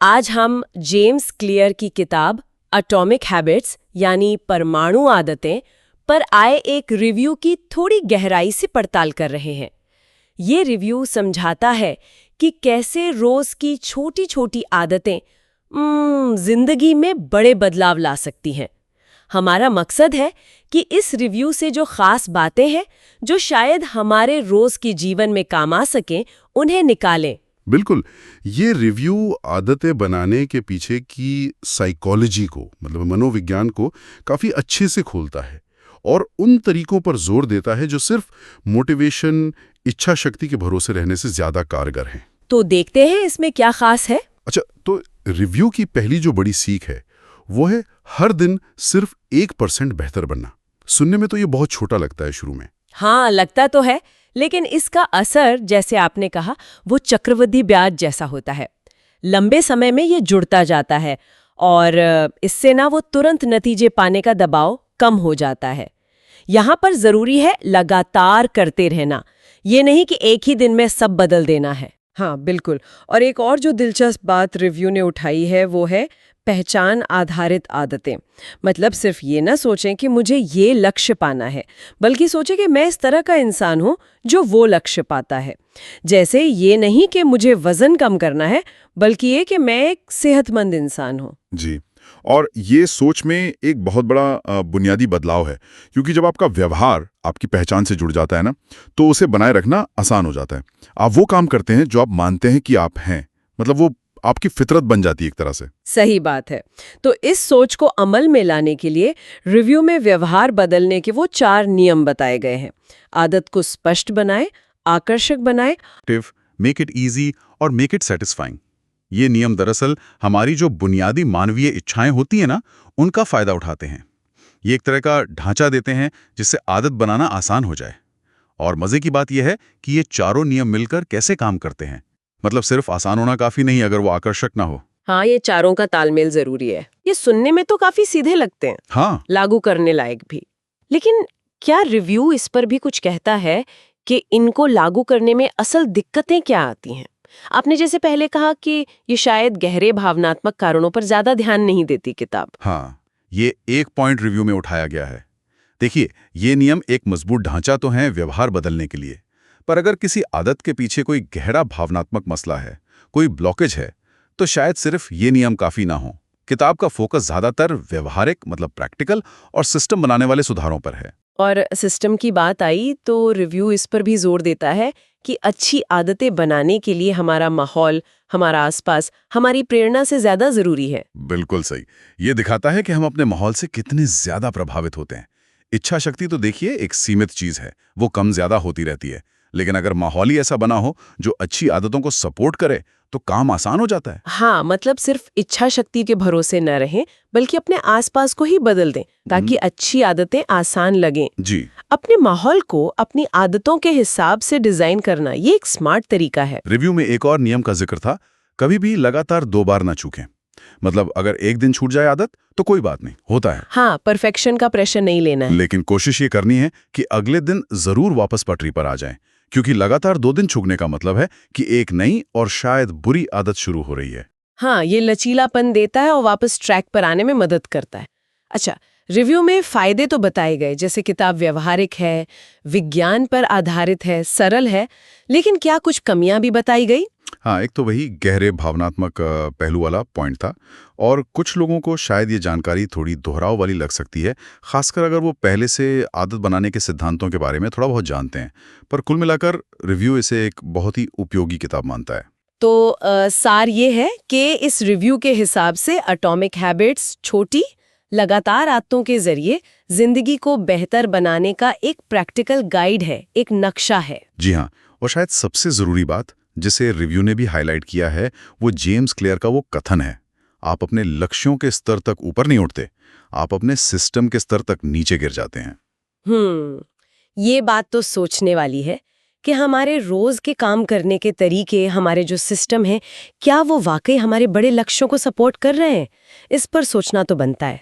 आज हम James clear की किताब एटॉमिक हैबिट्स यानी परमाणु आदतें पर आए एक रिव्यू की थोड़ी गहराई से पड़ताल कर रहे हैं। ये रिव्यू समझाता है कि कैसे रोज की छोटी छोटी आदतें जिंदगी में बड़े बदलाव ला सकती हैं। हमारा मकसद है कि इस रिव्यू से जो खास बातें हैं जो शायद हमारे रोज के जीवन में काम आ सकें, उन्हें निकालें। बिल्कुल। ये रिव्यू आदतें बनाने के पीछे की साइकोलॉजी को, मतलब मनोविज्ञान को काफ़ी अच्छे से खोलता है और उन तरीकों पर जोर देता है जो सिर्फ मोटिवेशन, इच्छा शक्ति के भरोसे रहने से ज़्यादा कारगर हैं। तो देखते हैं इसमें क्या खास है। अच्छा, तो रिव्यू की पहली जो बड़ी सीख है वो है हर दिन सिर्फ 1% बेहतर बनना। सुनने में तो ये बहुत छोटा लगता है शुरू में। हाँ, लगता तो है, लेकिन इसका असर, जैसे आपने कहा, वो चक्रवृद्धि ब्याज जैसा होता है। लंबे समय में ये जुड़ता जाता है और इससे ना वो तुरंत नतीजे पाने का दबाव कम हो जाता है। यहाँ पर जरूरी है लगातार करते रहना, ये नहीं कि एक ही दिन में सब बदल देना है। हाँ बिल्कुल। और एक और जो दिलचस्प बात रिव्यू ने उठाई है वो है पहचान आधारित आदतें। मतलब सिर्फ ये ना सोचें कि मुझे ये लक्ष्य पाना है, बल्कि सोचें कि मैं इस तरह का इंसान हूँ जो वो लक्ष्य पाता है। जैसे ये नहीं कि मुझे वजन कम करना है, बल्कि ये कि मैं एक सेहतमंद इंसान हूँ। जी, और ये सोच में एक बहुत बड़ा बुनियादी बदलाव है, क्योंकि जब आपका व्यवहार आपकी पहचान से जुड़ जाता है ना, तो उसे बनाए रखना आसान हो जाता है। आप वो काम करते हैं जो आप मानते हैं कि आप हैं, मतलब वो आपकी फितरत बन जाती है एक तरह से। सही बात है। तो इस सोच को अमल में लाने के लिए रिव्यू में व्यवहार बदलने के वो 4 नियम बताए गए हैं। आदत को स्पष्ट बनाएं, आकर्षक बनाएं, मेक इट इजी और मेक इट सेटिस्फाइंग। ये नियम दरअसल हमारी जो बुनियादी मानवीय इच्छाएं होती हैं ना, उनका फायदा उठाते हैं। ये एक तरह का ढांचा देते हैं जिससे आदत बनाना आसान हो जाए। और मजे की बात यह है कि ये चारों नियम मिलकर कैसे काम करते हैं। मतलब सिर्फ आसान होना काफी नहीं अगर वो आकर्षक ना हो। हाँ, ये चारों का तालमेल जरूरी है। ये सुनने में तो काफी सीधे लगते हैं, हाँ, लागू करने लायक भी। लेकिन क्या रिव्यू इस पर भी कुछ कहता है कि इनको लागू करने में असल दिक्कतें क्या आती हैं? आपने जैसे पहले कहा कि ये शायद गहरे भावनात्मक कारणों पर ज्यादा ध्यान नहीं देती किताब। हाँ, ये एक पॉइंट रिव्यू में उठाया गया है। देखिए, ये नियम एक मजबूत ढांचा तो है व्यवहार बदलने के लिए, पर अगर किसी आदत के पीछे कोई गहरा भावनात्मक मसला है, कोई ब्लॉकेज है, तो शायद सिर्फ ये नियम काफी ना हो। किताब का फोकस ज्यादातर व्यवहारिक, मतलब प्रैक्टिकल और सिस्टम बनाने वाले सुधारों पर है। और सिस्टम की बात आई तो रिव्यू इस पर भी जोर देता है कि अच्छी आदतें बनाने के लिए हमारा माहौल, हमारा आसपास, हमारी प्रेरणा से ज्यादा जरूरी है। बिल्कुल सही। ये दिखाता है कि हम अपने माहौल से कितने ज्यादा प्रभावित होते हैं। इच्छा शक्ति तो देखिए एक सीमित चीज है, वो कम ज्यादा होती रहती है। लेकिन अगर माहौल ही ऐसा बना हो जो अच्छी आदतों को सपोर्ट करे, तो काम आसान हो जाता है। हाँ, मतलब सिर्फ इच्छा शक्ति के भरोसे न रहें, बल्कि अपने आसपास को ही बदल दें ताकि अच्छी आदतें आसान लगें। जी, अपने माहौल को अपनी आदतों के हिसाब से डिजाइन करना, ये एक स्मार्ट तरीका है। रिव्यू में एक और नियम का जिक्र था, कभी भी लगातार 2 बार ना चूकें। मतलब अगर एक दिन छूट जाए आदत तो कोई बात नहीं, होता है। हाँ, परफेक्शन का प्रेशर नहीं लेना है। लेकिन कोशिश ये करनी है कि अगले दिन जरूर वापस पटरी पर आ जाएं, क्योंकि लगातार 2 दिन छूटने का मतलब है कि एक नई और शायद बुरी आदत शुरू हो रही है। हाँ, ये लचीलापन देता है और वापस ट्रैक पर आने में मदद करता है। अच्छा, रिव्यू में फायदे तो बताए गए, जैसे किताब व्यवहारिक है, विज्ञान पर आधारित है, सरल है, लेकिन क्या कुछ कमियां भी बताई गई? हाँ, एक तो वही गहरे भावनात्मक पहलू वाला पॉइंट था, और कुछ लोगों को शायद ये जानकारी थोड़ी दोहराव वाली लग सकती है, खासकर अगर वो पहले से आदत बनाने के सिद्धांतों के बारे में थोड़ा बहुत जानते हैं। पर कुल मिलाकर रिव्यू इसे एक बहुत ही उपयोगी किताब मानता है। तो सार ये है कि इस रिव्यू के हिसाब से एटॉमिक हैबिट्स छोटी लगातार आदतों के जरिए जिंदगी को बेहतर बनाने का एक प्रैक्टिकल गाइड है, एक नक्शा है। जी हाँ, और शायद सबसे जरूरी बात जिसे रिव्यू ने भी हाईलाइट किया है, वो जेम्स क्लियर का वो कथन है, आप अपने लक्ष्यों के स्तर तक ऊपर नहीं उठते, आप अपने सिस्टम के स्तर तक नीचे गिर जाते हैं। ये बात तो सोचने वाली है कि हमारे रोज के काम करने के तरीके, हमारे जो सिस्टम है, क्या वो वाकई हमारे बड़े लक्ष्यों को सपोर्ट कर रहे हैं? इस पर सोचना तो बनता है।